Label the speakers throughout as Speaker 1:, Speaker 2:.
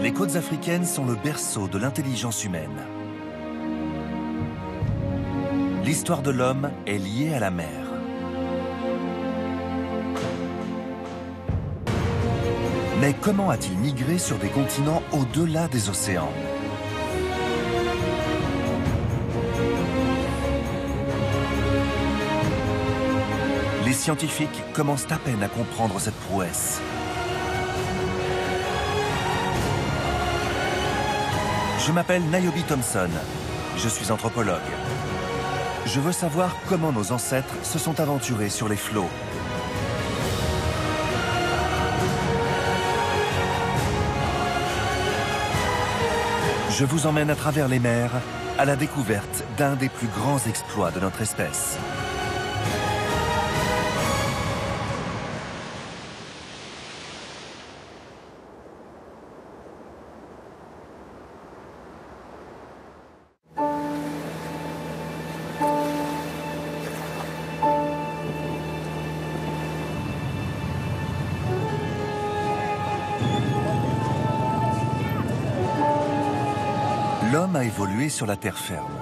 Speaker 1: Les côtes africaines sont le berceau de l'intelligence humaine. L'histoire de l'homme est liée à la mer. Mais comment a-t-il migré sur des continents au-delà des océans? Les scientifiques commencent à peine à comprendre cette prouesse. Je m'appelle Niobe Thompson, je suis anthropologue. Je veux savoir comment nos ancêtres se sont aventurés sur les flots. Je vous emmène à travers les mers à la découverte d'un des plus grands exploits de notre espèce. L'homme a évolué sur la terre ferme.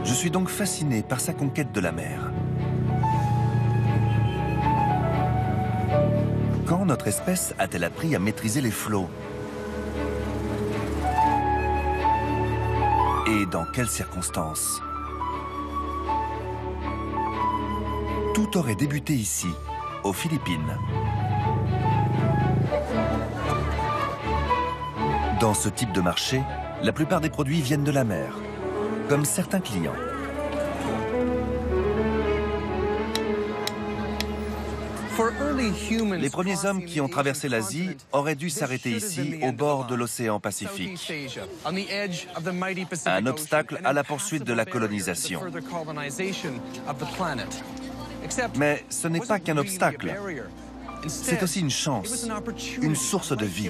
Speaker 1: Je suis donc fasciné par sa conquête de la mer. Quand notre espèce a-t-elle appris à maîtriser les flots? Et dans quelles circonstances? Tout aurait débuté ici, aux Philippines. Dans ce type de marché, la plupart des produits viennent de la mer, comme certains clients. Les premiers hommes qui ont traversé l'Asie auraient dû s'arrêter ici, au bord de l'océan Pacifique. Un obstacle à la poursuite de la colonisation. Mais ce n'est pas qu'un obstacle. C'est aussi une chance, une source de vie.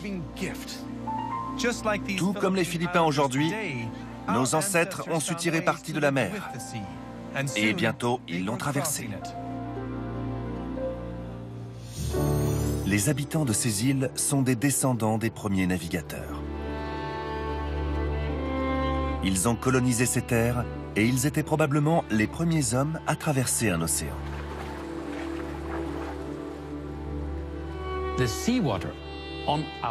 Speaker 1: Tout comme les Philippins aujourd'hui, nos ancêtres ont su tirer parti de la mer. Et bientôt, ils l'ont traversée. Les habitants de ces îles sont des descendants des premiers navigateurs. Ils ont colonisé ces terres et ils étaient probablement les premiers hommes à traverser un océan.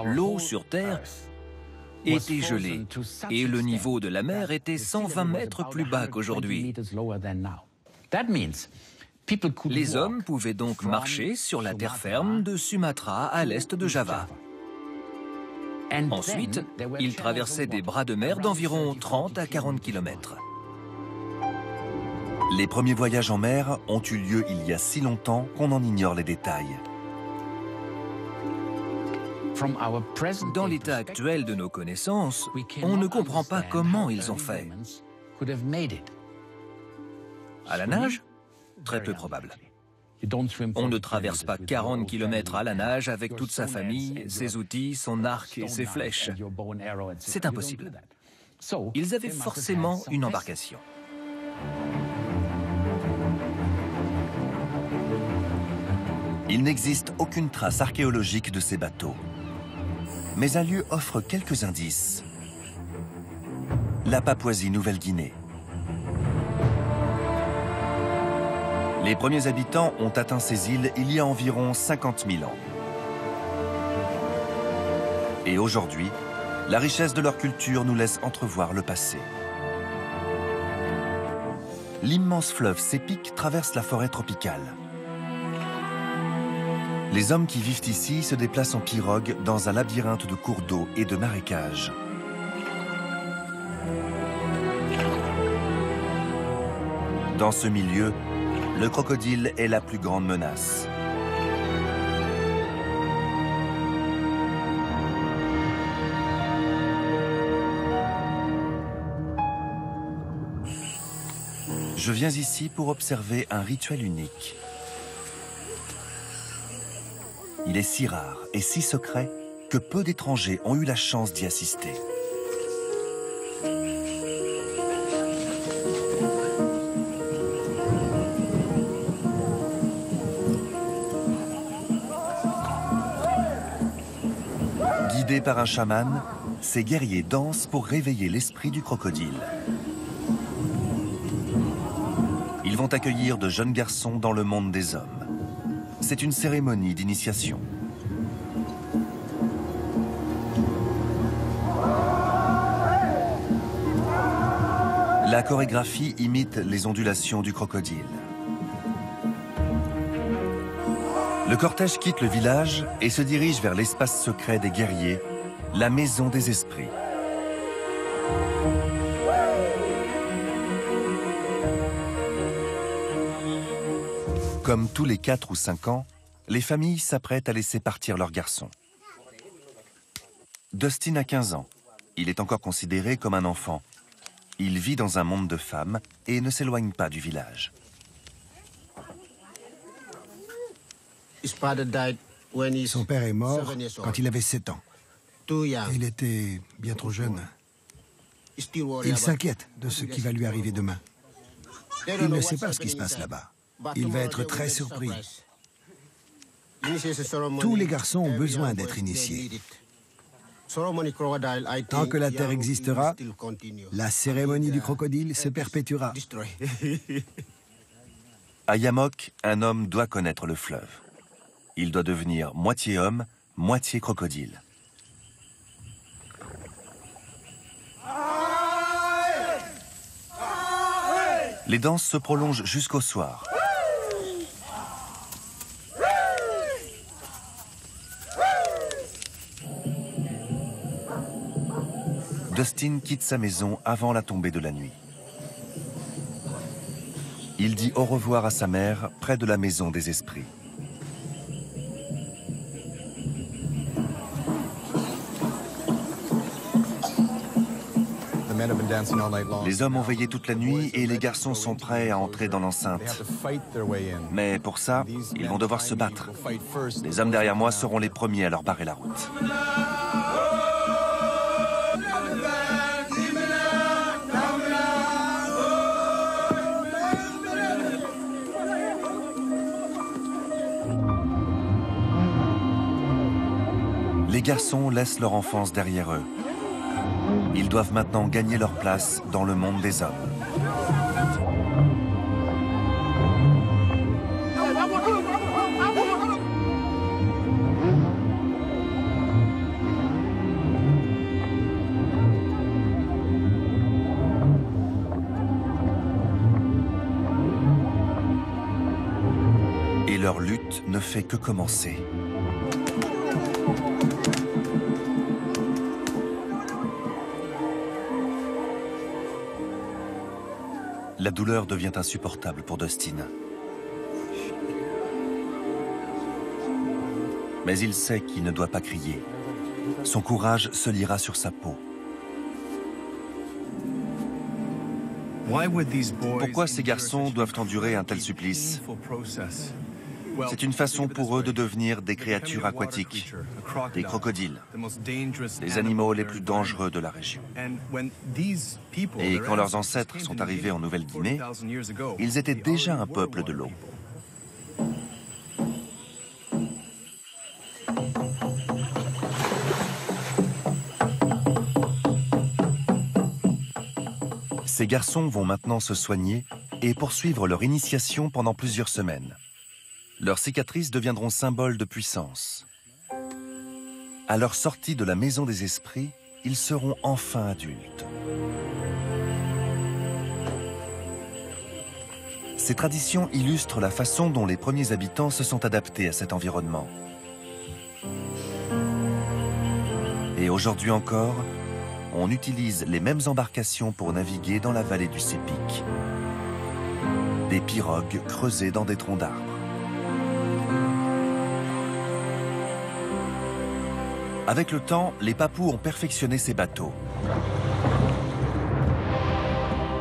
Speaker 2: L'eau sur Terre était gelée et le niveau de la mer était 120 mètres plus bas qu'aujourd'hui. Les hommes pouvaient donc marcher sur la terre ferme de Sumatra à l'est de Java. Ensuite, ils traversaient des bras de mer d'environ 30 à 40 km.
Speaker 1: Les premiers voyages en mer ont eu lieu il y a si longtemps qu'on en ignore les détails.
Speaker 2: Dans l'état actuel de nos connaissances, on ne comprend pas comment ils ont fait. À la nage? Très peu probable. On ne traverse pas 40 km à la nage avec toute sa famille, ses outils, son arc et ses flèches. C'est impossible. Ils avaient forcément une embarcation.
Speaker 1: Il n'existe aucune trace archéologique de ces bateaux. Mais un lieu offre quelques indices. La Papouasie-Nouvelle-Guinée. Les premiers habitants ont atteint ces îles il y a environ 50 000 ans. Et aujourd'hui, la richesse de leur culture nous laisse entrevoir le passé. L'immense fleuve Sepik traverse la forêt tropicale. Les hommes qui vivent ici se déplacent en pirogue dans un labyrinthe de cours d'eau et de marécages. Dans ce milieu, le crocodile est la plus grande menace. Je viens ici pour observer un rituel unique. Il est si rare et si secret que peu d'étrangers ont eu la chance d'y assister. Guidés par un chaman, ces guerriers dansent pour réveiller l'esprit du crocodile. Ils vont accueillir de jeunes garçons dans le monde des hommes. C'est une cérémonie d'initiation. La chorégraphie imite les ondulations du crocodile. Le cortège quitte le village et se dirige vers l'espace secret des guerriers, la maison des esprits. Comme tous les 4 ou 5 ans, les familles s'apprêtent à laisser partir leurs garçons. Dustin a 15 ans. Il est encore considéré comme un enfant. Il vit dans un monde de femmes et ne s'éloigne pas du village.
Speaker 3: Son père est mort quand il avait 7 ans. Il était bien trop jeune. Il s'inquiète de ce qui va lui arriver demain. Il ne sait pas ce qui se passe là-bas. Il va être très surpris. Tous les garçons ont besoin d'être initiés. Tant que la Terre existera, la cérémonie du crocodile se perpétuera.
Speaker 1: À Yamok, un homme doit connaître le fleuve. Il doit devenir moitié homme, moitié crocodile. Les danses se prolongent jusqu'au soir. Dustin quitte sa maison avant la tombée de la nuit. Il dit au revoir à sa mère près de la maison des esprits. Les hommes ont veillé toute la nuit et les garçons sont prêts à entrer dans l'enceinte. Mais pour ça, ils vont devoir se battre. Les hommes derrière moi seront les premiers à leur barrer la route. Les garçons laissent leur enfance derrière eux. Ils doivent maintenant gagner leur place dans le monde des hommes. Et leur lutte ne fait que commencer. La douleur devient insupportable pour Dustin. Mais il sait qu'il ne doit pas crier. Son courage se lira sur sa peau. Pourquoi ces garçons doivent endurer un tel supplice? C'est une façon pour eux de devenir des créatures aquatiques, des crocodiles, les animaux les plus dangereux de la région. Et quand leurs ancêtres sont arrivés en Nouvelle-Guinée, ils étaient déjà un peuple de l'eau. Ces garçons vont maintenant se soigner et poursuivre leur initiation pendant plusieurs semaines. Leurs cicatrices deviendront symboles de puissance. À leur sortie de la maison des esprits, ils seront enfin adultes. Ces traditions illustrent la façon dont les premiers habitants se sont adaptés à cet environnement. Et aujourd'hui encore, on utilise les mêmes embarcations pour naviguer dans la vallée du Sepik. Des pirogues creusées dans des troncs d'arbres. Avec le temps, les Papous ont perfectionné ces bateaux.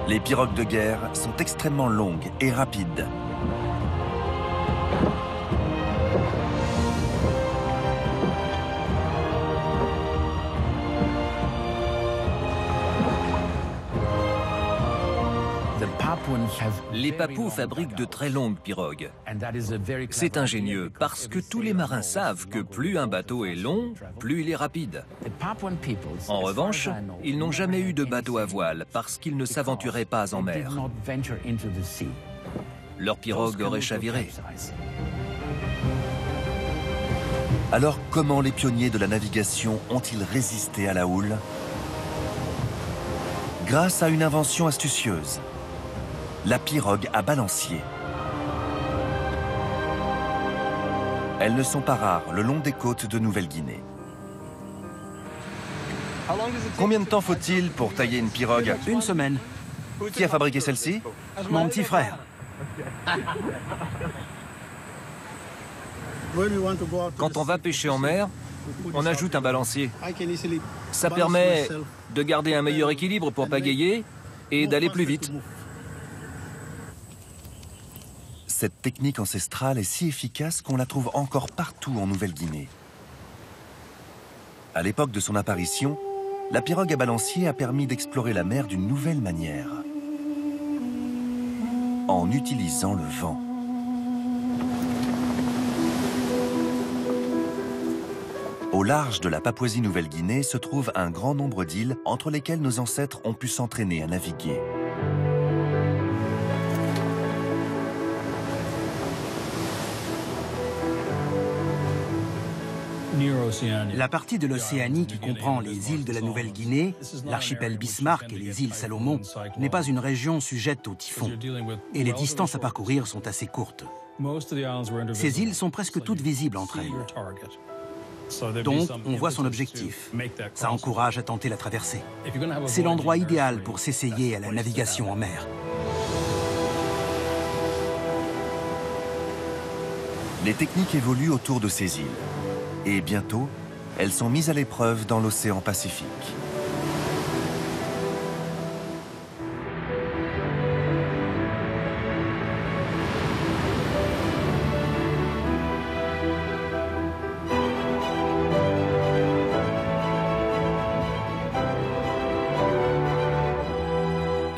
Speaker 1: Les pirogues de guerre sont extrêmement longues et rapides.
Speaker 2: Les Papous fabriquent de très longues pirogues. C'est ingénieux parce que tous les marins savent que plus un bateau est long, plus il est rapide. En revanche, ils n'ont jamais eu de bateau à voile parce qu'ils ne s'aventuraient pas en mer. Leur pirogue aurait chaviré.
Speaker 1: Alors, comment les pionniers de la navigation ont-ils résisté à la houle? Grâce à une invention astucieuse, la pirogue à balancier. Elles ne sont pas rares le long des côtes de Nouvelle-Guinée. Combien de temps faut-il pour tailler une pirogue?
Speaker 4: Une semaine.
Speaker 1: Qui a fabriqué celle-ci?
Speaker 4: Mon petit frère.
Speaker 2: Quand on va pêcher en mer, on ajoute un balancier. Ça permet de garder un meilleur équilibre pour pagayer et d'aller plus vite.
Speaker 1: Cette technique ancestrale est si efficace qu'on la trouve encore partout en Nouvelle-Guinée. À l'époque de son apparition, la pirogue à balancier a permis d'explorer la mer d'une nouvelle manière, en utilisant le vent. Au large de la Papouasie-Nouvelle-Guinée se trouve un grand nombre d'îles entre lesquelles nos ancêtres ont pu s'entraîner à naviguer.
Speaker 4: La partie de l'Océanie qui comprend les îles de la Nouvelle-Guinée, l'archipel Bismarck et les îles Salomon n'est pas une région sujette aux typhons. Et les distances à parcourir sont assez courtes. Ces îles sont presque toutes visibles entre elles. Donc, on voit son objectif. Ça encourage à tenter la traversée. C'est l'endroit idéal pour s'essayer à la navigation en mer.
Speaker 1: Les techniques évoluent autour de ces îles. Et bientôt, elles sont mises à l'épreuve dans l'océan Pacifique.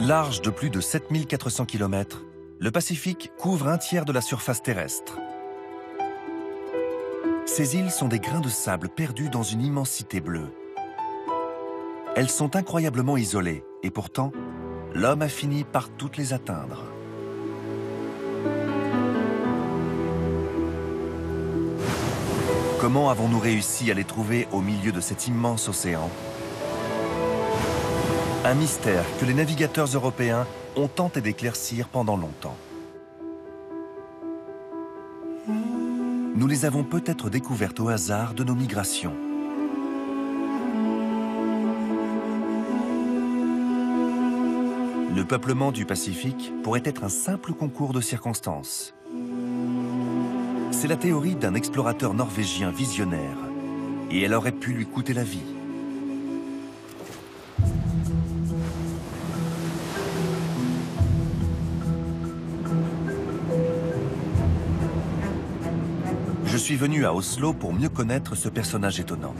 Speaker 1: Large de plus de 7400 km, le Pacifique couvre un tiers de la surface terrestre. Ces îles sont des grains de sable perdus dans une immensité bleue. Elles sont incroyablement isolées et pourtant, l'homme a fini par toutes les atteindre. Comment avons-nous réussi à les trouver au milieu de cet immense océan? Un mystère que les navigateurs européens ont tenté d'éclaircir pendant longtemps. Nous les avons peut-être découvertes au hasard de nos migrations. Le peuplement du Pacifique pourrait être un simple concours de circonstances. C'est la théorie d'un explorateur norvégien visionnaire, et elle aurait pu lui coûter la vie. Je suis venu à Oslo pour mieux connaître ce personnage étonnant.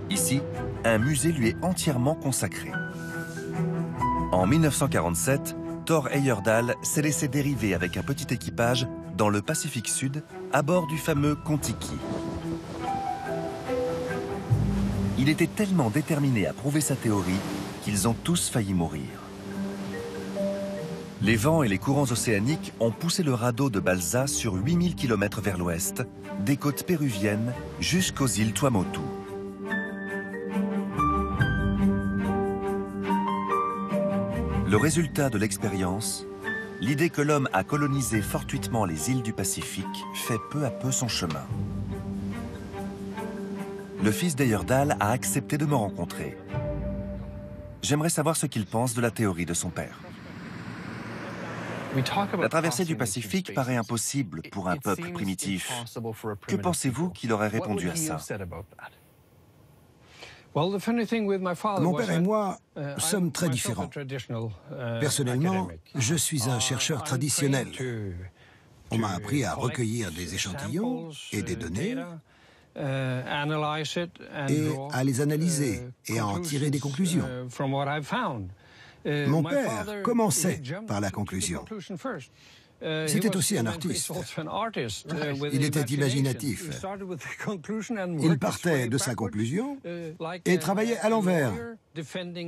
Speaker 1: Ici, un musée lui est entièrement consacré. En 1947, Thor Heyerdahl s'est laissé dériver avec un petit équipage dans le Pacifique Sud à bord du fameux Kon-Tiki. Il était tellement déterminé à prouver sa théorie qu'ils ont tous failli mourir. Les vents et les courants océaniques ont poussé le radeau de Balsa sur 8000 km vers l'ouest, des côtes péruviennes jusqu'aux îles Tuamotu. Le résultat de l'expérience, l'idée que l'homme a colonisé fortuitement les îles du Pacifique fait peu à peu son chemin. Le fils d'Heyerdahl a accepté de me rencontrer. J'aimerais savoir ce qu'il pense de la théorie de son père. La traversée du Pacifique paraît impossible pour un peuple primitif. Que pensez-vous qu'il aurait répondu à ça?
Speaker 3: Mon père et moi sommes très différents. Personnellement, je suis un chercheur traditionnel. On m'a appris à recueillir des échantillons et des données et à les analyser et à en tirer des conclusions. Mon père commençait par la conclusion. C'était aussi un artiste. Il était imaginatif. Il partait de sa conclusion et travaillait à l'envers,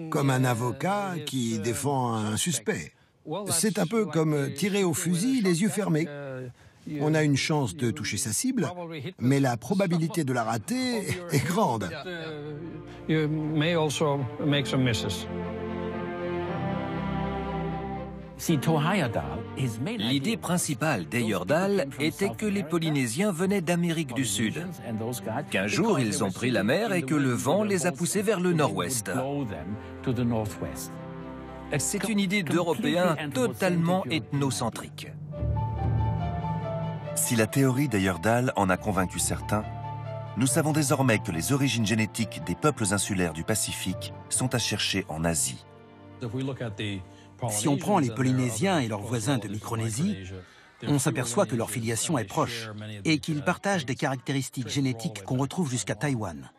Speaker 3: comme un avocat qui défend un suspect. C'est un peu comme tirer au fusil les yeux fermés. On a une chance de toucher sa cible, mais la probabilité de la rater est grande.
Speaker 2: L'idée principale d'Heyerdahl était que les Polynésiens venaient d'Amérique du Sud, qu'un jour ils ont pris la mer et que le vent les a poussés vers le nord-ouest. C'est une idée d'Européen totalement ethnocentrique.
Speaker 1: Si la théorie d'Heyerdahl en a convaincu certains, nous savons désormais que les origines génétiques des peuples insulaires du Pacifique sont à chercher en Asie.
Speaker 4: Si on prend les Polynésiens et leurs voisins de Micronésie, on s'aperçoit que leur filiation est proche et qu'ils partagent des caractéristiques génétiques qu'on retrouve jusqu'à Taïwan.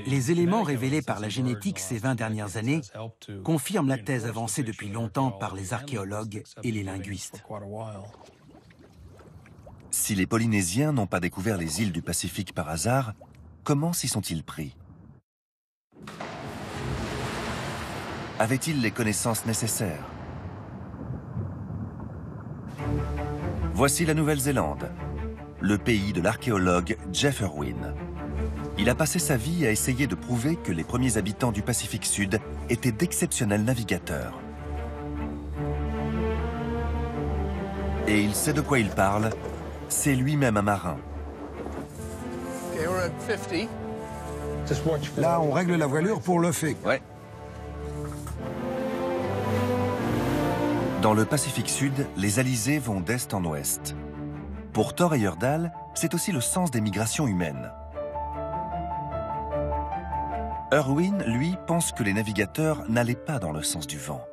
Speaker 4: Les éléments révélés par la génétique ces 20 dernières années confirment la thèse avancée depuis longtemps par les archéologues et les linguistes.
Speaker 1: Si les Polynésiens n'ont pas découvert les îles du Pacifique par hasard, comment s'y sont-ils pris? Avaient-ils les connaissances nécessaires? Voici la Nouvelle-Zélande, le pays de l'archéologue Jeff Irwin. Il a passé sa vie à essayer de prouver que les premiers habitants du Pacifique Sud étaient d'exceptionnels navigateurs. Et il sait de quoi il parle, c'est lui-même un marin.
Speaker 3: Là, on règle la voilure pour le fait.
Speaker 1: Ouais. Dans le Pacifique Sud, les alizés vont d'est en ouest. Pour Thor Heyerdahl, c'est aussi le sens des migrations humaines. Irwin, lui, pense que les navigateurs n'allaient pas dans le sens du vent.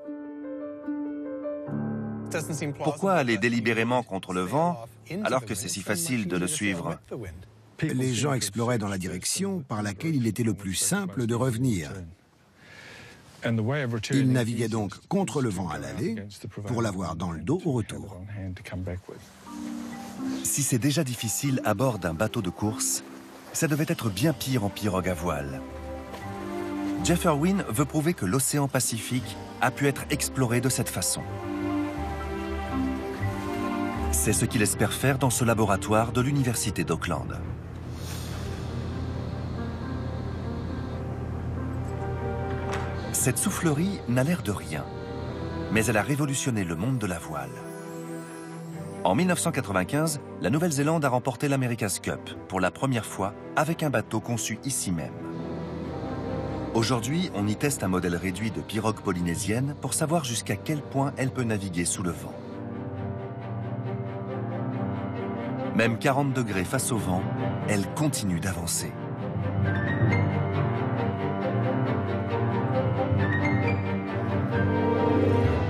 Speaker 1: Pourquoi aller délibérément contre le vent alors que c'est si facile de le suivre?
Speaker 3: Les gens exploraient dans la direction par laquelle il était le plus simple de revenir. Ils naviguaient donc contre le vent à l'aller pour l'avoir dans le dos au retour.
Speaker 1: Si c'est déjà difficile à bord d'un bateau de course, ça devait être bien pire en pirogue à voile. Jeff Irwin veut prouver que l'océan Pacifique a pu être exploré de cette façon. C'est ce qu'il espère faire dans ce laboratoire de l'université d'Auckland. Cette soufflerie n'a l'air de rien, mais elle a révolutionné le monde de la voile. En 1995, la Nouvelle-Zélande a remporté l'America's Cup pour la première fois avec un bateau conçu ici même. Aujourd'hui, on y teste un modèle réduit de pirogue polynésienne pour savoir jusqu'à quel point elle peut naviguer sous le vent. Même 40 degrés face au vent, elle continue d'avancer.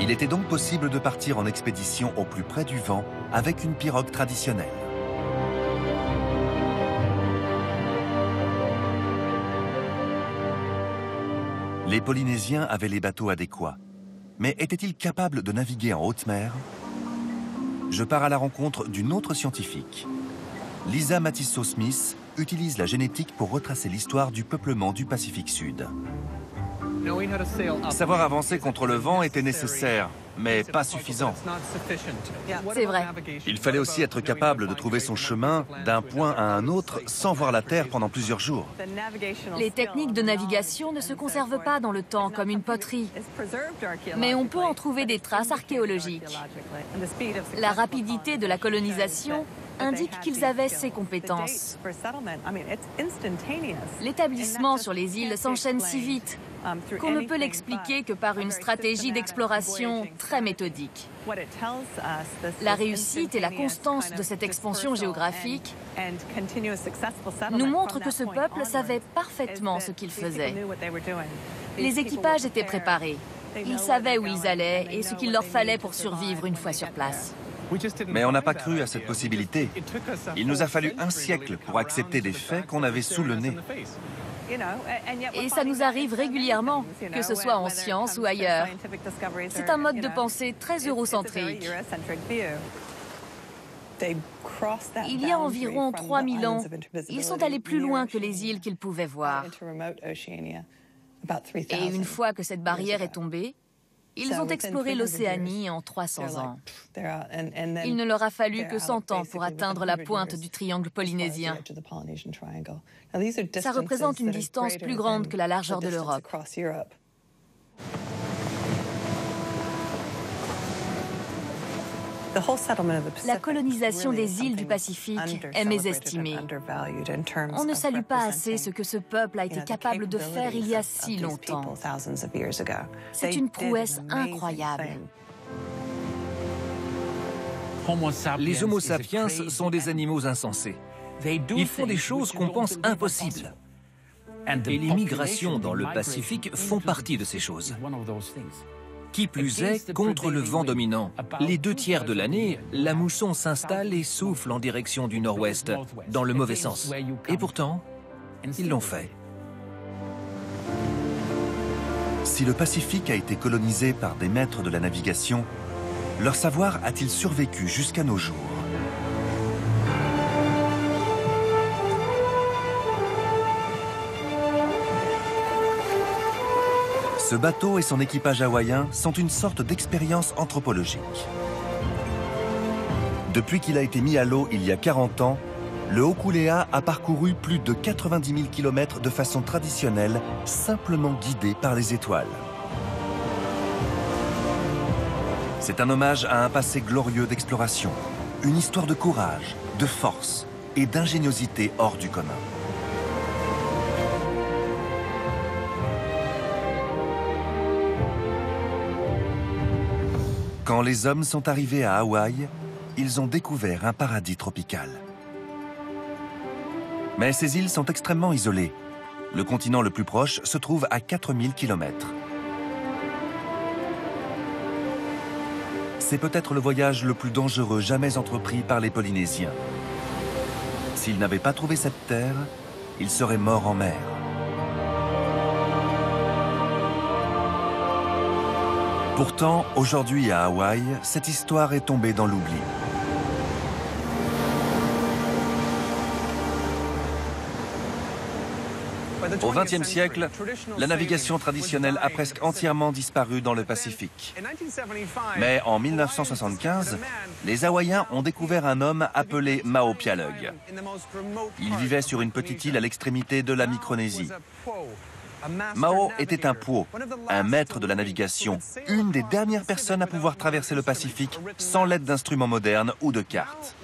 Speaker 1: Il était donc possible de partir en expédition au plus près du vent avec une pirogue traditionnelle. Les Polynésiens avaient les bateaux adéquats, mais étaient-ils capables de naviguer en haute mer? Je pars à la rencontre d'une autre scientifique. Lisa Matiso-Smith utilise la génétique pour retracer l'histoire du peuplement du Pacifique Sud. Savoir avancer contre le vent était nécessaire, mais pas suffisant.
Speaker 5: C'est vrai.
Speaker 1: Il fallait aussi être capable de trouver son chemin d'un point à un autre sans voir la Terre pendant plusieurs jours.
Speaker 5: Les techniques de navigation ne se conservent pas dans le temps comme une poterie, mais on peut en trouver des traces archéologiques. La rapidité de la colonisation indique qu'ils avaient ces compétences. L'établissement sur les îles s'enchaîne si vite qu'on ne peut l'expliquer que par une stratégie d'exploration très méthodique. La réussite et la constance de cette expansion géographique nous montrent que ce peuple savait parfaitement ce qu'il faisait. Les équipages étaient préparés. Ils savaient où ils allaient et ce qu'il leur fallait pour survivre une fois sur place.
Speaker 1: Mais on n'a pas cru à cette possibilité. Il nous a fallu un siècle pour accepter des faits qu'on avait sous le nez.
Speaker 5: Et ça nous arrive régulièrement, que ce soit en science ou ailleurs. C'est un mode de pensée très eurocentrique. Il y a environ 3000 ans, ils sont allés plus loin que les îles qu'ils pouvaient voir. Et une fois que cette barrière est tombée, ils ont exploré l'Océanie en 300 ans. Il ne leur a fallu que 100 ans pour atteindre la pointe du triangle polynésien. Ça représente une distance plus grande que la largeur de l'Europe. La colonisation des îles du Pacifique est mésestimée. On ne salue pas assez ce que ce peuple a été capable de faire il y a si longtemps. C'est une prouesse incroyable.
Speaker 2: Les Homo sapiens sont des animaux insensés. Ils font des choses qu'on pense impossibles. Et les migrations dans le Pacifique font partie de ces choses. Qui plus est, contre le vent dominant, les 2/3 de l'année, la mousson s'installe et souffle en direction du nord-ouest, dans le mauvais sens. Et pourtant, ils l'ont fait.
Speaker 1: Si le Pacifique a été colonisé par des maîtres de la navigation, leur savoir a-t-il survécu jusqu'à nos jours? Ce bateau et son équipage hawaïen sont une sorte d'expérience anthropologique. Depuis qu'il a été mis à l'eau il y a 40 ans, le Hokulea a parcouru plus de 90 000 km de façon traditionnelle, simplement guidé par les étoiles. C'est un hommage à un passé glorieux d'exploration, une histoire de courage, de force et d'ingéniosité hors du commun. Quand les hommes sont arrivés à Hawaï, ils ont découvert un paradis tropical. Mais ces îles sont extrêmement isolées. Le continent le plus proche se trouve à 4000 km. C'est peut-être le voyage le plus dangereux jamais entrepris par les Polynésiens. S'ils n'avaient pas trouvé cette terre, ils seraient morts en mer. Pourtant, aujourd'hui à Hawaï, cette histoire est tombée dans l'oubli. Au XXe siècle, la navigation traditionnelle a presque entièrement disparu dans le Pacifique. Mais en 1975, les Hawaïens ont découvert un homme appelé Mao Pialug. Il vivait sur une petite île à l'extrémité de la Micronésie. Mao était un Puo, un maître de la navigation, une des dernières personnes à pouvoir traverser le Pacifique sans l'aide d'instruments modernes ou de cartes.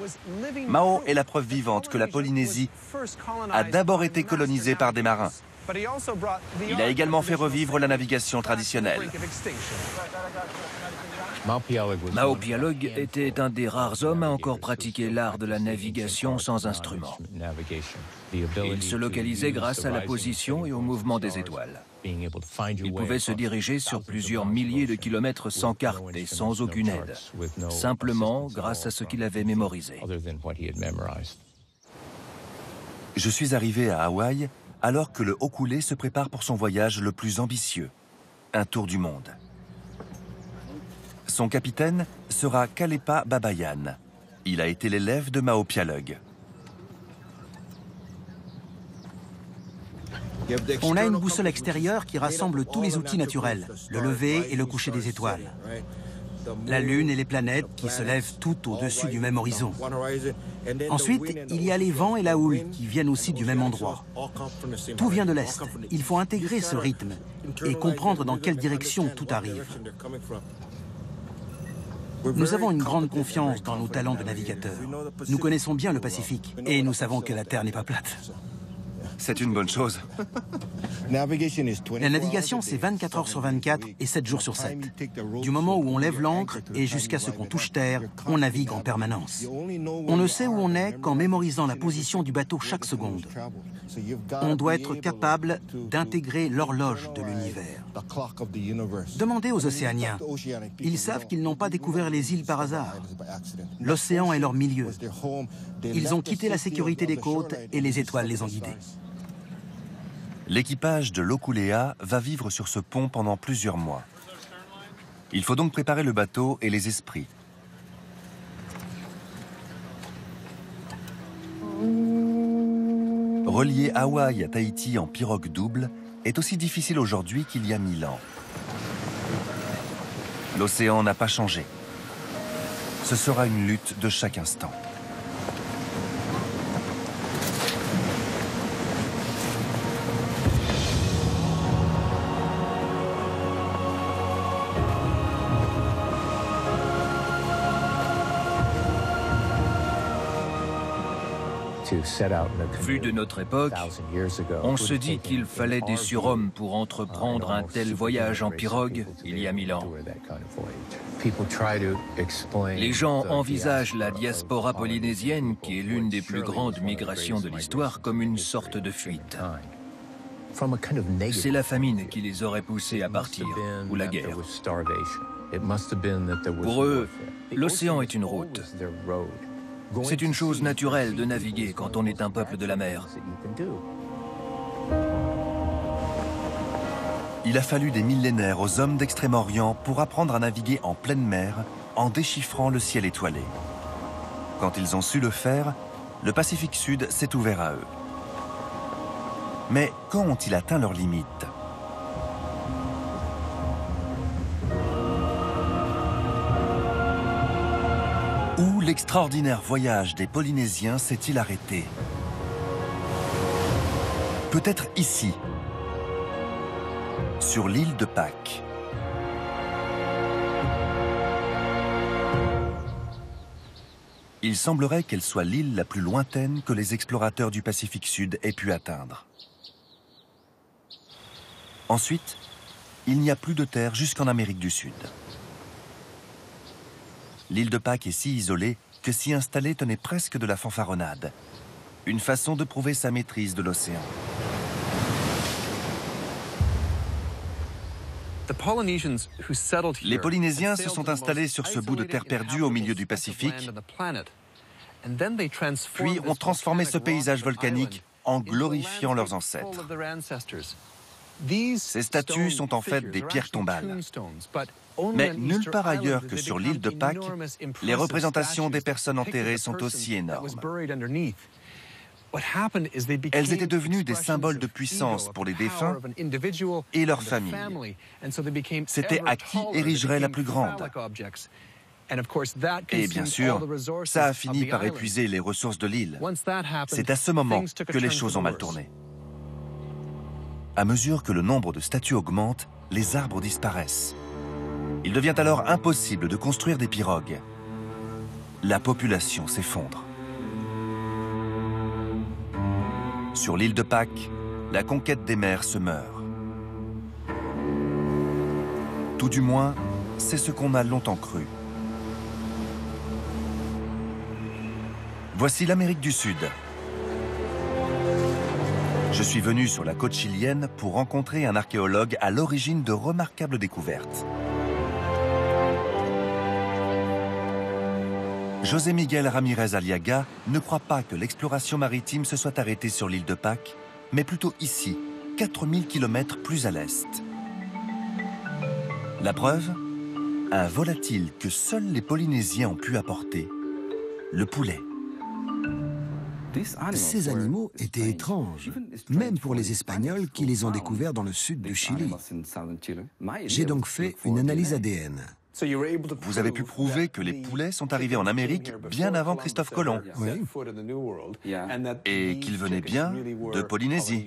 Speaker 1: Mao est la preuve vivante que la Polynésie a d'abord été colonisée par des marins. Il a également fait revivre la navigation traditionnelle.
Speaker 2: Mao Pialug était un des rares hommes à encore pratiquer l'art de la navigation sans instrument. Il se localisait grâce à la position et au mouvement des étoiles. Il pouvait se diriger sur plusieurs milliers de kilomètres sans carte et sans aucune aide, simplement grâce à ce qu'il avait mémorisé.
Speaker 1: Je suis arrivé à Hawaï alors que le Hokulea se prépare pour son voyage le plus ambitieux, un tour du monde. Son capitaine sera Kalepa Babayan. Il a été l'élève de Mao Pialug.
Speaker 4: On a une boussole extérieure qui rassemble tous les outils naturels, le lever et le coucher des étoiles. La Lune et les planètes qui se lèvent tout au-dessus du même horizon. Ensuite, il y a les vents et la houle qui viennent aussi du même endroit. Tout vient de l'Est. Il faut intégrer ce rythme et comprendre dans quelle direction tout arrive. Nous avons une grande confiance dans nos talents de navigateurs. Nous connaissons bien le Pacifique et nous savons que la Terre n'est pas plate.
Speaker 1: C'est une bonne chose.
Speaker 4: La navigation, c'est 24 heures sur 24 et 7 jours sur 7. Du moment où on lève l'ancre et jusqu'à ce qu'on touche terre, on navigue en permanence. On ne sait où on est qu'en mémorisant la position du bateau chaque seconde. On doit être capable d'intégrer l'horloge de l'univers. Demandez aux Océaniens. Ils savent qu'ils n'ont pas découvert les îles par hasard. L'océan est leur milieu. Ils ont quitté la sécurité des côtes et les étoiles les ont guidés.
Speaker 1: L'équipage de l'Okulea va vivre sur ce pont pendant plusieurs mois. Il faut donc préparer le bateau et les esprits. Relier Hawaï à Tahiti en pirogue double est aussi difficile aujourd'hui qu'il y a 1000 ans. L'océan n'a pas changé. Ce sera une lutte de chaque instant.
Speaker 2: Vu de notre époque, on se dit qu'il fallait des surhommes pour entreprendre un tel voyage en pirogue il y a 1000 ans. Les gens envisagent la diaspora polynésienne, qui est l'une des plus grandes migrations de l'histoire, comme une sorte de fuite. C'est la famine qui les aurait poussés à partir, ou la guerre. Pour eux, l'océan est une route. C'est une chose naturelle de naviguer quand on est un peuple de la mer.
Speaker 1: Il a fallu des millénaires aux hommes d'Extrême-Orient pour apprendre à naviguer en pleine mer en déchiffrant le ciel étoilé. Quand ils ont su le faire, le Pacifique Sud s'est ouvert à eux. Mais quand ont-ils atteint leurs limites ? Où l'extraordinaire voyage des Polynésiens s'est-il arrêté? Peut-être ici, sur l'île de Pâques. Il semblerait qu'elle soit l'île la plus lointaine que les explorateurs du Pacifique Sud aient pu atteindre. Ensuite, il n'y a plus de terre jusqu'en Amérique du Sud. L'île de Pâques est si isolée que s'y installer tenait presque de la fanfaronnade. Une façon de prouver sa maîtrise de l'océan. Les Polynésiens se sont installés sur ce bout de terre perdue au milieu du Pacifique, puis ont transformé ce paysage volcanique en glorifiant leurs ancêtres. Ces statues sont en fait des pierres tombales. Mais nulle part ailleurs que sur l'île de Pâques, les représentations des personnes enterrées sont aussi énormes. Elles étaient devenues des symboles de puissance pour les défunts et leurs familles. C'était à qui érigerait la plus grande. Et bien sûr, ça a fini par épuiser les ressources de l'île. C'est à ce moment que les choses ont mal tourné. À mesure que le nombre de statues augmente, les arbres disparaissent. Il devient alors impossible de construire des pirogues. La population s'effondre. Sur l'île de Pâques, la conquête des mers se meurt. Tout du moins, c'est ce qu'on a longtemps cru. Voici l'Amérique du Sud. Je suis venu sur la côte chilienne pour rencontrer un archéologue à l'origine de remarquables découvertes. José Miguel Ramirez Aliaga ne croit pas que l'exploration maritime se soit arrêtée sur l'île de Pâques, mais plutôt ici, 4000 km plus à l'est. La preuve ? Un volatile que seuls les Polynésiens ont pu apporter, le poulet.
Speaker 3: Ces animaux étaient étranges, même pour les Espagnols qui les ont découverts dans le sud du Chili. J'ai donc fait une analyse ADN.
Speaker 1: Vous avez pu prouver que les poulets sont arrivés en Amérique bien avant Christophe Colomb.
Speaker 3: Oui.
Speaker 1: Et qu'ils venaient bien de Polynésie.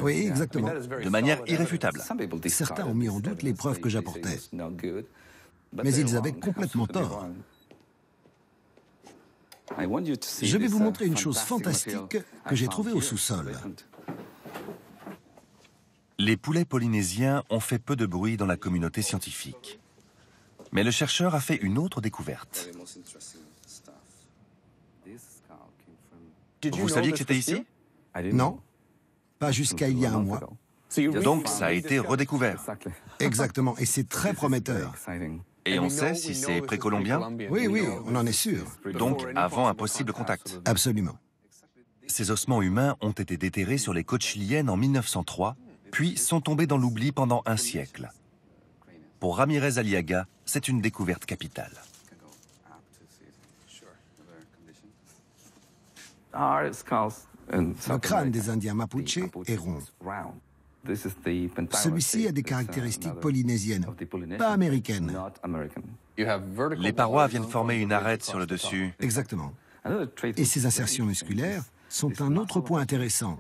Speaker 3: Oui, exactement.
Speaker 1: De manière irréfutable.
Speaker 3: Certains ont mis en doute les preuves que j'apportais. Mais ils avaient complètement tort. Je vais vous montrer une chose fantastique que j'ai trouvée au sous-sol.
Speaker 1: Les poulets polynésiens ont fait peu de bruit dans la communauté scientifique. Mais le chercheur a fait une autre découverte. Vous saviez que c'était ici?
Speaker 3: Non, pas jusqu'à il y a un mois.
Speaker 1: Donc ça a été redécouvert.
Speaker 3: Exactement, et c'est très prometteur.
Speaker 1: Et on sait si c'est précolombien?
Speaker 3: Oui, oui, on en est sûr.
Speaker 1: Donc avant un possible contact.
Speaker 3: Absolument.
Speaker 1: Ces ossements humains ont été déterrés sur les côtes chiliennes en 1903, puis sont tombés dans l'oubli pendant un siècle. Pour Ramírez Aliaga, c'est une découverte capitale.
Speaker 3: Le crâne des Indiens Mapuche est rond. Celui-ci a des caractéristiques polynésiennes, pas américaines.
Speaker 1: Les parois viennent former une arête sur le dessus.
Speaker 3: Exactement. Et ces insertions musculaires sont un autre point intéressant.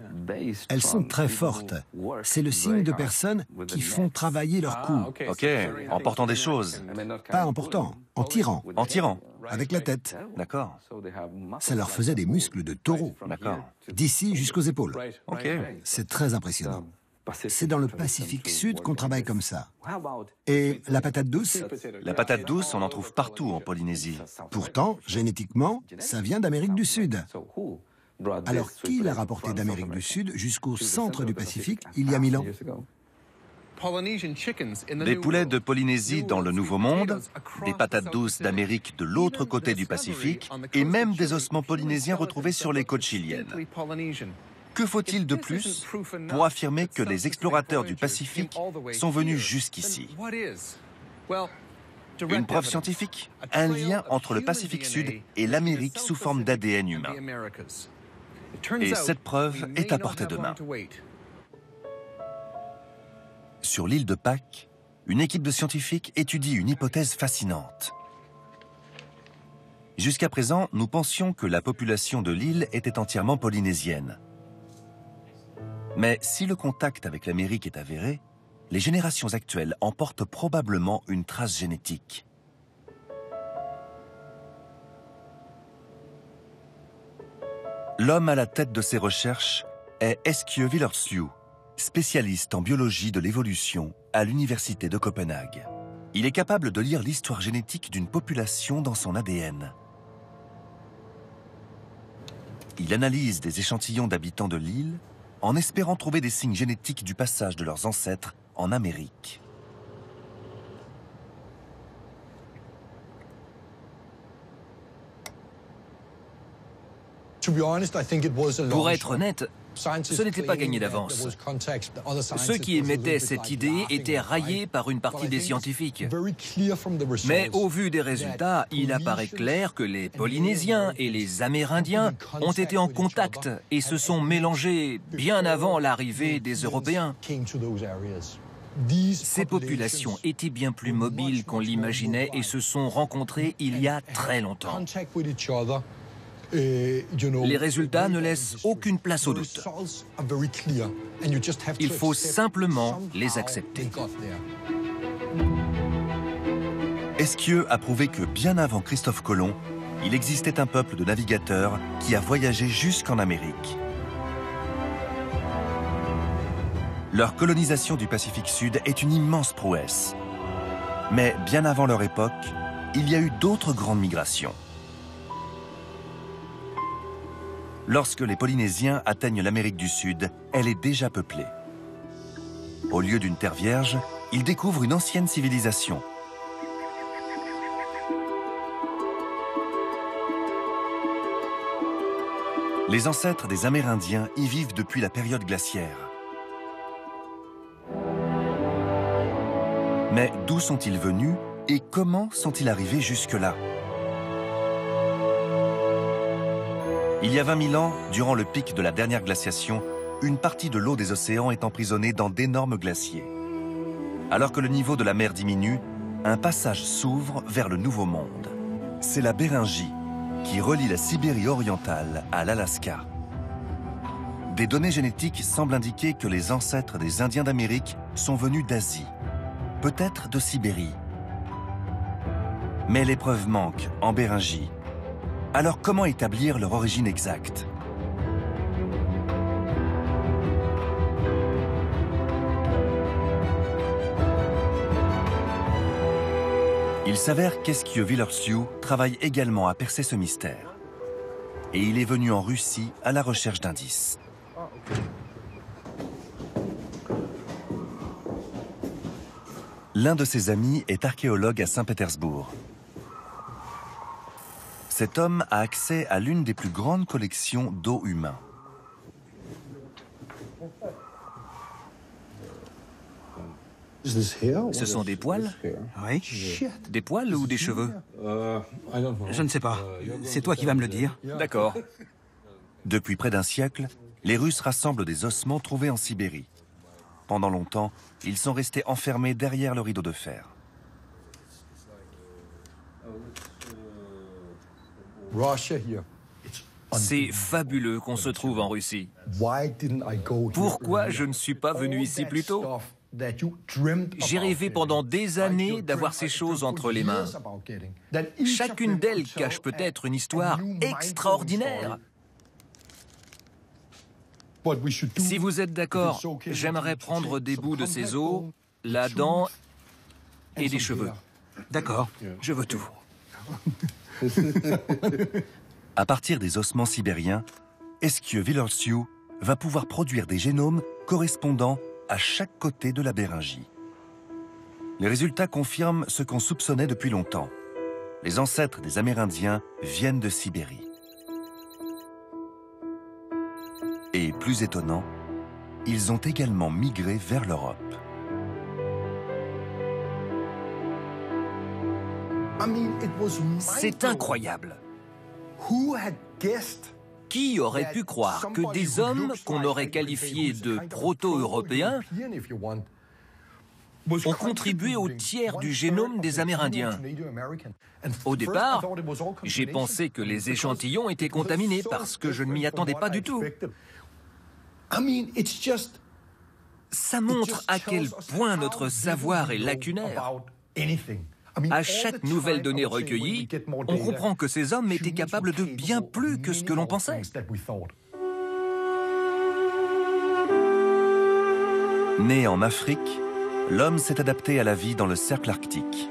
Speaker 3: Elles sont très fortes. C'est le signe de personnes qui font travailler leur cou.
Speaker 1: Ok, en portant des choses.
Speaker 3: Pas en portant, en tirant.
Speaker 1: En tirant.
Speaker 3: Avec la tête.
Speaker 1: D'accord.
Speaker 3: Ça leur faisait des muscles de taureau.
Speaker 1: D'accord.
Speaker 3: D'ici jusqu'aux épaules.
Speaker 1: Ok.
Speaker 3: C'est très impressionnant. C'est dans le Pacifique Sud qu'on travaille comme ça. Et la patate douce?
Speaker 1: La patate douce, on en trouve partout en Polynésie.
Speaker 3: Pourtant, génétiquement, ça vient d'Amérique du Sud. Alors, qui l'a rapporté d'Amérique du Sud jusqu'au centre du Pacifique il y a 1000 ans?
Speaker 1: Des poulets de Polynésie dans le Nouveau Monde, des patates douces d'Amérique de l'autre côté du Pacifique, et même des ossements polynésiens retrouvés sur les côtes chiliennes. Que faut-il de plus pour affirmer que les explorateurs du Pacifique sont venus jusqu'ici? Une preuve scientifique, un lien entre le Pacifique Sud et l'Amérique sous forme d'ADN humain. Et cette preuve est à portée de main. Sur l'île de Pâques, une équipe de scientifiques étudie une hypothèse fascinante. Jusqu'à présent, nous pensions que la population de l'île était entièrement polynésienne. Mais si le contact avec l'Amérique est avéré, les générations actuelles en portent probablement une trace génétique. L'homme à la tête de ces recherches est Eskio Villerslev, spécialiste en biologie de l'évolution à l'université de Copenhague. Il est capable de lire l'histoire génétique d'une population dans son ADN. Il analyse des échantillons d'habitants de l'île en espérant trouver des signes génétiques du passage de leurs ancêtres en Amérique.
Speaker 2: Pour être honnête, ce n'était pas gagné d'avance. Ceux qui émettaient cette idée étaient raillés par une partie des scientifiques. Mais au vu des résultats, il apparaît clair que les Polynésiens et les Amérindiens ont été en contact et se sont mélangés bien avant l'arrivée des Européens. Ces populations étaient bien plus mobiles qu'on l'imaginait et se sont rencontrées il y a très longtemps. Les résultats ne laissent aucune place au doute. Il faut simplement les accepter.
Speaker 1: Eskio a prouvé que bien avant Christophe Colomb, il existait un peuple de navigateurs qui a voyagé jusqu'en Amérique. Leur colonisation du Pacifique Sud est une immense prouesse. Mais bien avant leur époque, il y a eu d'autres grandes migrations. Lorsque les Polynésiens atteignent l'Amérique du Sud, elle est déjà peuplée. Au lieu d'une terre vierge, ils découvrent une ancienne civilisation. Les ancêtres des Amérindiens y vivent depuis la période glaciaire. Mais d'où sont-ils venus et comment sont-ils arrivés jusque-là? Il y a 20 000 ans, durant le pic de la dernière glaciation, une partie de l'eau des océans est emprisonnée dans d'énormes glaciers. Alors que le niveau de la mer diminue, un passage s'ouvre vers le Nouveau Monde. C'est la Béringie, qui relie la Sibérie orientale à l'Alaska. Des données génétiques semblent indiquer que les ancêtres des Indiens d'Amérique sont venus d'Asie, peut-être de Sibérie. Mais les preuves manquent en Béringie. Alors comment établir leur origine exacte? Il s'avère qu'Eskio Villerslev travaille également à percer ce mystère. Et il est venu en Russie à la recherche d'indices. L'un de ses amis est archéologue à Saint-Pétersbourg. Cet homme a accès à l'une des plus grandes collections d'os humains.
Speaker 2: Ce sont des poils?
Speaker 4: Oui.
Speaker 2: Des poils ou des cheveux?
Speaker 4: Je ne sais pas. C'est toi qui vas me le dire.
Speaker 2: D'accord.
Speaker 1: Depuis près d'un siècle, les Russes rassemblent des ossements trouvés en Sibérie. Pendant longtemps, ils sont restés enfermés derrière le rideau de fer.
Speaker 2: C'est fabuleux qu'on se trouve en Russie. Pourquoi je ne suis pas venu ici plus tôt? J'ai rêvé pendant des années d'avoir ces choses entre les mains. Chacune d'elles cache peut-être une histoire extraordinaire. Si vous êtes d'accord, j'aimerais prendre des bouts de ces os, la dent et des cheveux.
Speaker 4: D'accord.
Speaker 2: Je veux tout.
Speaker 1: À partir des ossements sibériens, Eskieu Villeursiu va pouvoir produire des génomes correspondant à chaque côté de la Béringie. Les résultats confirment ce qu'on soupçonnait depuis longtemps. Les ancêtres des Amérindiens viennent de Sibérie. Et plus étonnant, ils ont également migré vers l'Europe.
Speaker 2: C'est incroyable. Qui aurait pu croire que des hommes qu'on aurait qualifiés de proto-européens ont contribué au tiers du génome des Amérindiens? Au départ, j'ai pensé que les échantillons étaient contaminés parce que je ne m'y attendais pas du tout. Ça montre à quel point notre savoir est lacunaire. À chaque nouvelle donnée recueillie, on comprend que ces hommes étaient capables de bien plus que ce que l'on pensait.
Speaker 1: Né en Afrique, l'homme s'est adapté à la vie dans le cercle arctique.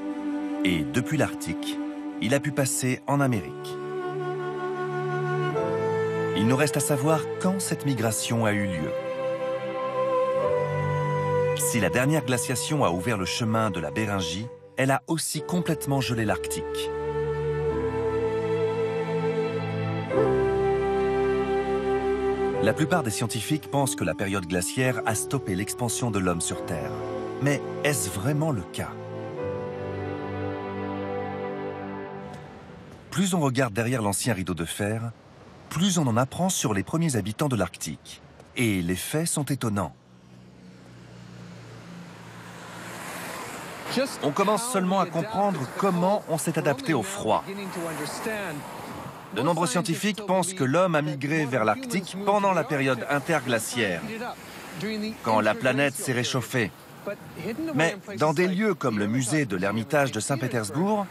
Speaker 1: Et depuis l'Arctique, il a pu passer en Amérique. Il nous reste à savoir quand cette migration a eu lieu. Si la dernière glaciation a ouvert le chemin de la Béringie, elle a aussi complètement gelé l'Arctique. La plupart des scientifiques pensent que la période glaciaire a stoppé l'expansion de l'homme sur Terre. Mais est-ce vraiment le cas? Plus on regarde derrière l'ancien rideau de fer, plus on en apprend sur les premiers habitants de l'Arctique. Et les faits sont étonnants. On commence seulement à comprendre comment on s'est adapté au froid. De nombreux scientifiques pensent que l'homme a migré vers l'Arctique pendant la période interglaciaire, quand la planète s'est réchauffée. Mais dans des lieux comme le musée de l'Ermitage de Saint-Pétersbourg,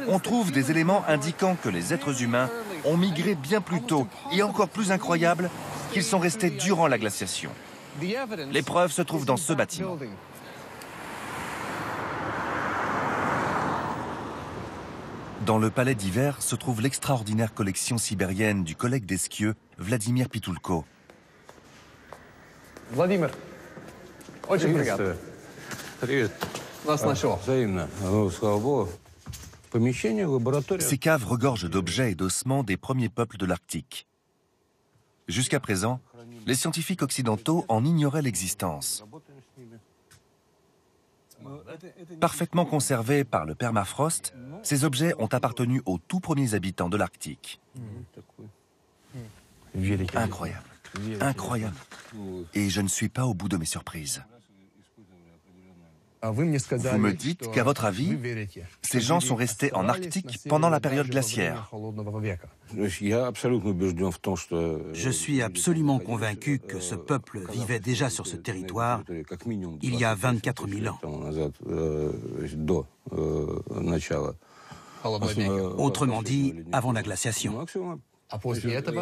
Speaker 1: on trouve des éléments indiquant que les êtres humains ont migré bien plus tôt, et encore plus incroyable, qu'ils sont restés durant la glaciation. Les preuves se trouvent dans ce bâtiment. Dans le palais d'hiver se trouve l'extraordinaire collection sibérienne du collègue d'Eskieu, Vladimir Pitulko.
Speaker 6: Vladimir, очень приятно. Привет. Нас нашел. Взаимно. Слава Богу. Помещение, лаборатория.
Speaker 1: Ces caves regorgent d'objets et d'ossements des premiers peuples de l'Arctique. Jusqu'à présent, les scientifiques occidentaux en ignoraient l'existence. Parfaitement conservés par le permafrost, ces objets ont appartenu aux tout premiers habitants de l'Arctique. Incroyable, incroyable. Et je ne suis pas au bout de mes surprises. Vous me dites qu'à votre avis, ces gens sont restés en Arctique pendant la période glaciaire.
Speaker 4: Je suis absolument convaincu que ce peuple vivait déjà sur ce territoire il y a 24 000 ans. Autrement dit, avant la glaciation.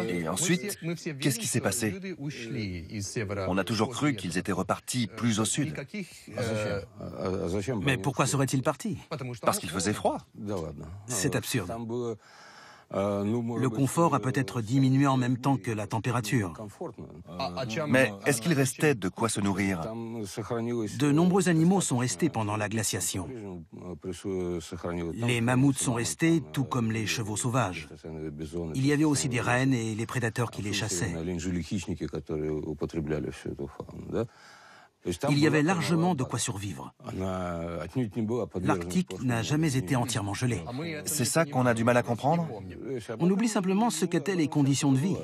Speaker 1: Et ensuite, qu'est-ce qui s'est passé? On a toujours cru qu'ils étaient repartis plus au sud.
Speaker 4: Mais pourquoi seraient-ils partis?
Speaker 1: Parce qu'il faisait froid.
Speaker 4: C'est absurde. Le confort a peut-être diminué en même temps que la température.
Speaker 1: Mais est-ce qu'il restait de quoi se nourrir?
Speaker 4: De nombreux animaux sont restés pendant la glaciation. Les mammouths sont restés, tout comme les chevaux sauvages. Il y avait aussi des rennes et les prédateurs qui les chassaient. il y avait largement de quoi survivre. L'Arctique n'a jamais été entièrement gelé.
Speaker 1: C'est ça qu'on a du mal à comprendre?
Speaker 4: On oublie simplement ce qu'étaient les conditions de vie.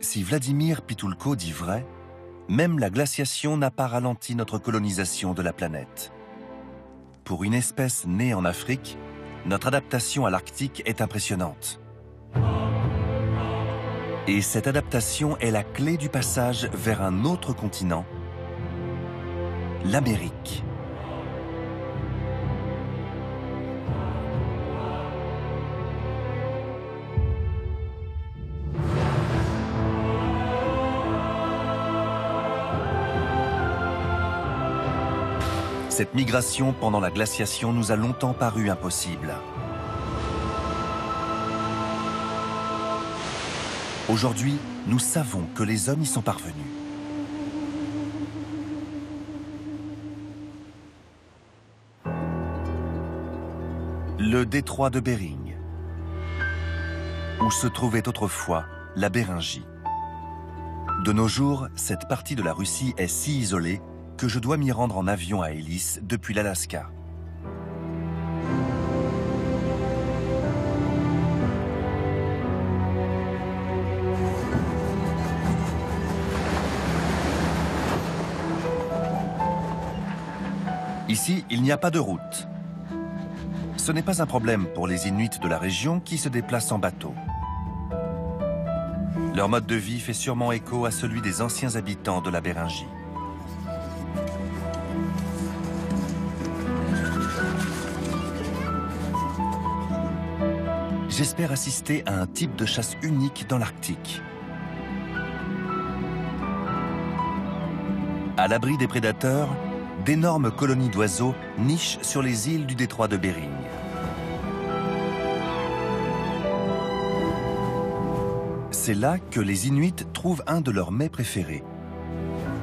Speaker 1: Si Vladimir Pitoulko dit vrai, même la glaciation n'a pas ralenti notre colonisation de la planète. Pour une espèce née en Afrique, notre adaptation à l'Arctique est impressionnante. Et cette adaptation est la clé du passage vers un autre continent, l'Amérique. Cette migration pendant la glaciation nous a longtemps paru impossible. Aujourd'hui, nous savons que les hommes y sont parvenus. Le détroit de Bering, où se trouvait autrefois la Béringie. De nos jours, cette partie de la Russie est si isolée que je dois m'y rendre en avion à hélice depuis l'Alaska. Ici, il n'y a pas de route. Ce n'est pas un problème pour les Inuits de la région qui se déplacent en bateau. Leur mode de vie fait sûrement écho à celui des anciens habitants de la Béringie. J'espère assister à un type de chasse unique dans l'Arctique. À l'abri des prédateurs, d'énormes colonies d'oiseaux nichent sur les îles du détroit de Bering. C'est là que les Inuits trouvent un de leurs mets préférés,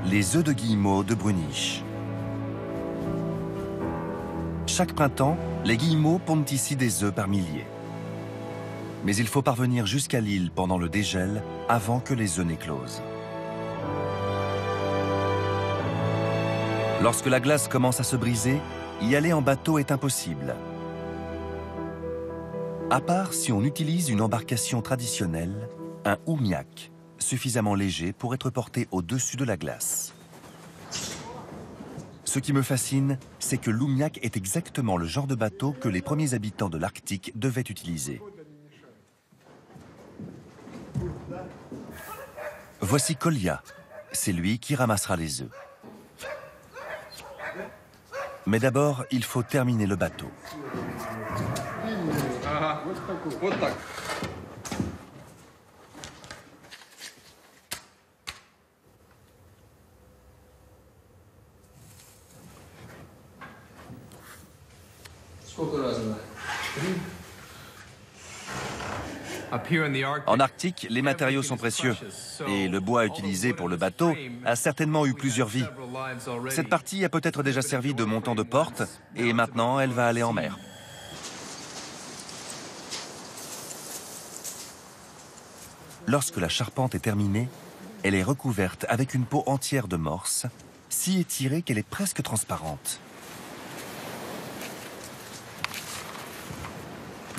Speaker 1: les œufs de guillemot de Bruniche. Chaque printemps, les guillemots pondent ici des œufs par milliers. Mais il faut parvenir jusqu'à l'île pendant le dégel avant que les œufs n'éclosent. Lorsque la glace commence à se briser, y aller en bateau est impossible. À part si on utilise une embarcation traditionnelle, un oumiak, suffisamment léger pour être porté au-dessus de la glace. Ce qui me fascine, c'est que l'oumiak est exactement le genre de bateau que les premiers habitants de l'Arctique devaient utiliser. Voici Kolya, c'est lui qui ramassera les œufs. Mais d'abord, il faut terminer le bateau. En Arctique, les matériaux sont précieux et le bois utilisé pour le bateau a certainement eu plusieurs vies. Cette partie a peut-être déjà servi de montant de porte et maintenant elle va aller en mer. Lorsque la charpente est terminée, elle est recouverte avec une peau entière de morse, si étirée qu'elle est presque transparente.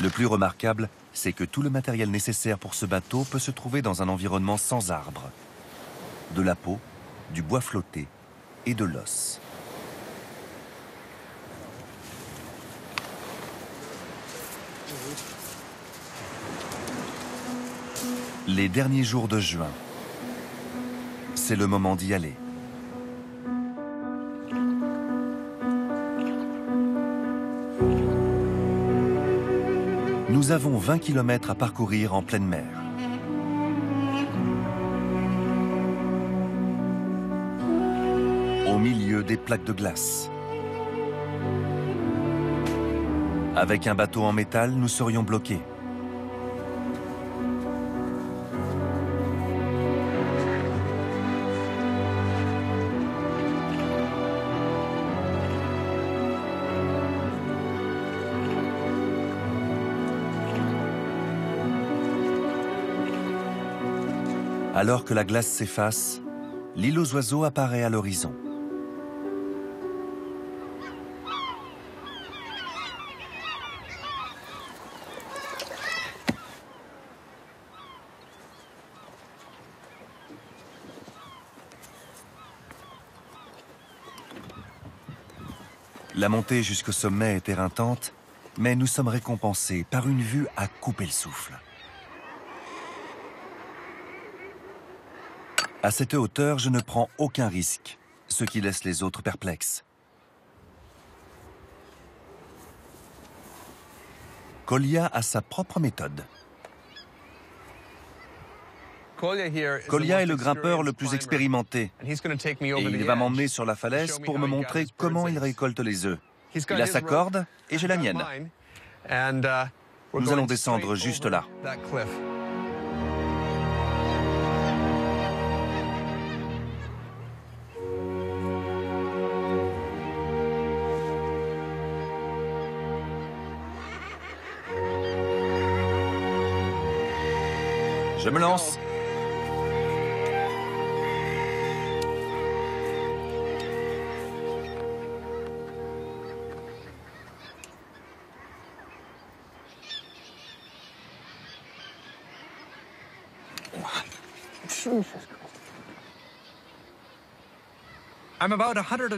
Speaker 1: Le plus remarquable, c'est que tout le matériel nécessaire pour ce bateau peut se trouver dans un environnement sans arbres. De la peau, du bois flotté et de l'os. Les derniers jours de juin. C'est le moment d'y aller. Nous avons 20 km à parcourir en pleine mer. Au milieu des plaques de glace. Avec un bateau en métal, nous serions bloqués. Alors que la glace s'efface, l'île aux oiseaux apparaît à l'horizon. La montée jusqu'au sommet est éreintante, mais nous sommes récompensés par une vue à couper le souffle. À cette hauteur, je ne prends aucun risque, ce qui laisse les autres perplexes. Kolya a sa propre méthode. Kolya est le grimpeur le plus expérimenté et il va m'emmener sur la falaise pour me montrer comment il récolte les œufs. Il a sa corde et j'ai la mienne. Nous allons descendre juste là. Je me lance.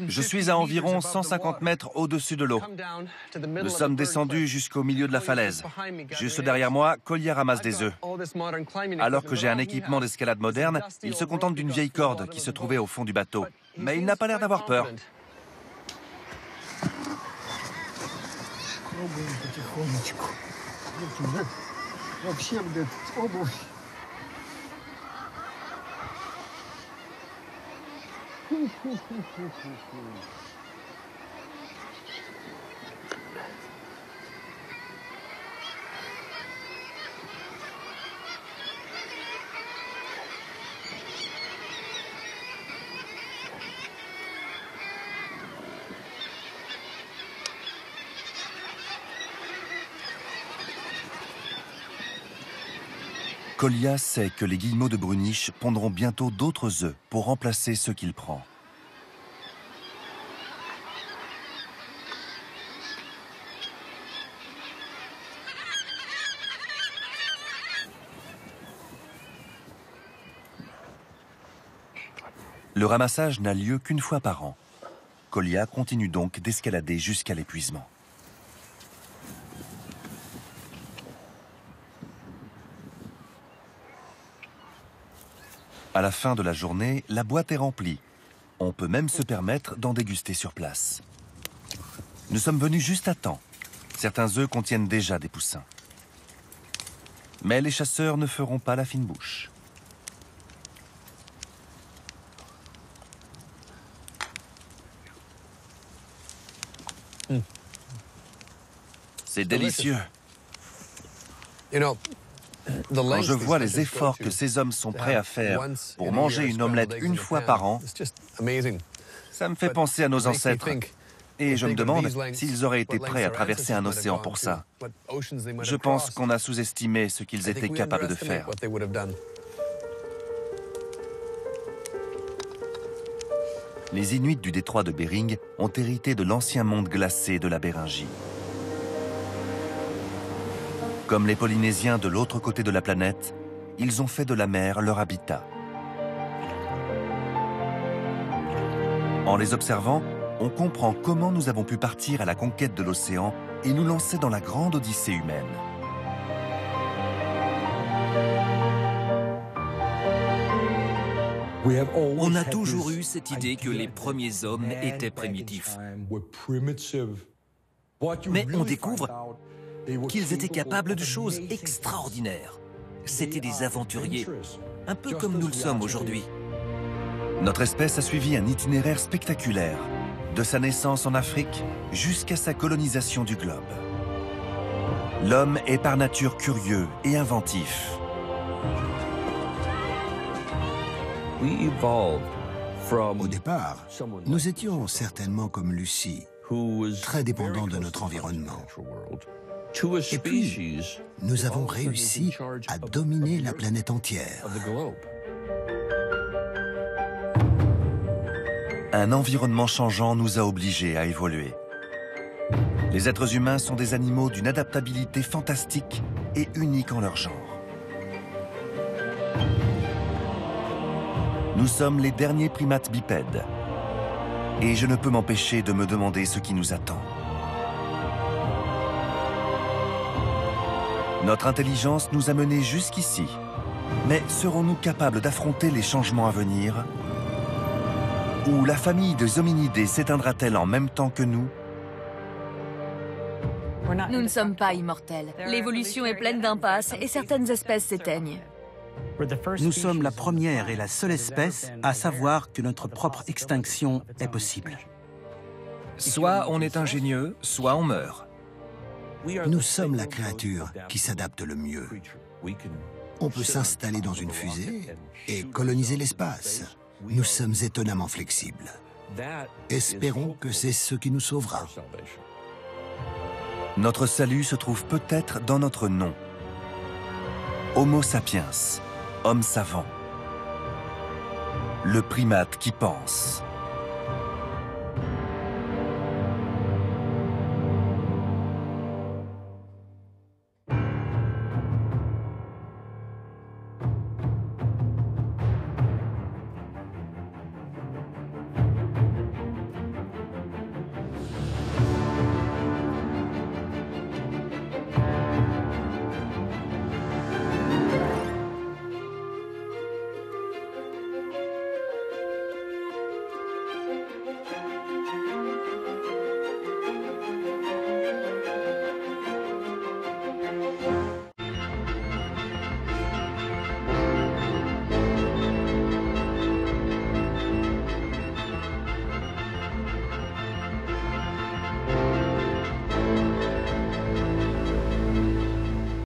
Speaker 1: Je suis à environ 150 mètres au-dessus de l'eau. Nous sommes descendus jusqu'au milieu de la falaise. Juste derrière moi, Kolya ramasse des œufs. Alors que j'ai un équipement d'escalade moderne, il se contente d'une vieille corde qui se trouvait au fond du bateau. Mais il n'a pas l'air d'avoir peur. Kolya sait que les guillemots de Bruniche pondront bientôt d'autres œufs pour remplacer ceux qu'il prend. Le ramassage n'a lieu qu'une fois par an. Kolya continue donc d'escalader jusqu'à l'épuisement. À la fin de la journée, la boîte est remplie. On peut même se permettre d'en déguster sur place. Nous sommes venus juste à temps. Certains œufs contiennent déjà des poussins. Mais les chasseurs ne feront pas la fine bouche. C'est délicieux. Quand je vois les efforts que ces hommes sont prêts à faire pour manger une omelette une fois par an, ça me fait penser à nos ancêtres. Et je me demande s'ils auraient été prêts à traverser un océan pour ça. Je pense qu'on a sous-estimé ce qu'ils étaient capables de faire. Les Inuits du détroit de Bering ont hérité de l'ancien monde glacé de la Béringie. Comme les Polynésiens de l'autre côté de la planète, ils ont fait de la mer leur habitat. En les observant, on comprend comment nous avons pu partir à la conquête de l'océan et nous lancer dans la grande odyssée humaine.
Speaker 2: On a toujours eu cette idée que les premiers hommes étaient primitifs. Mais on découvre qu'ils étaient capables de choses extraordinaires. C'étaient des aventuriers, un peu comme nous le sommes aujourd'hui.
Speaker 1: Notre espèce a suivi un itinéraire spectaculaire, de sa naissance en Afrique jusqu'à sa colonisation du globe. L'homme est par nature curieux et inventif.
Speaker 3: Au départ, nous étions certainement comme Lucie, très dépendants de notre environnement. Et puis, nous avons réussi à dominer la planète entière.
Speaker 1: Un environnement changeant nous a obligés à évoluer. Les êtres humains sont des animaux d'une adaptabilité fantastique et unique en leur genre. Nous sommes les derniers primates bipèdes. Et je ne peux m'empêcher de me demander ce qui nous attend. Notre intelligence nous a menés jusqu'ici. Mais serons-nous capables d'affronter les changements à venir? Ou la famille des hominidés s'éteindra-t-elle en même temps que nous?
Speaker 5: Nous ne sommes pas immortels. L'évolution est pleine d'impasses et certaines espèces s'éteignent.
Speaker 4: Nous sommes la première et la seule espèce à savoir que notre propre extinction est possible.
Speaker 2: Soit on est ingénieux, soit on meurt.
Speaker 3: Nous sommes la créature qui s'adapte le mieux. On peut s'installer dans une fusée et coloniser l'espace. Nous sommes étonnamment flexibles. Espérons que c'est ce qui nous sauvera.
Speaker 1: Notre salut se trouve peut-être dans notre nom. Homo sapiens, homme savant. Le primate qui pense.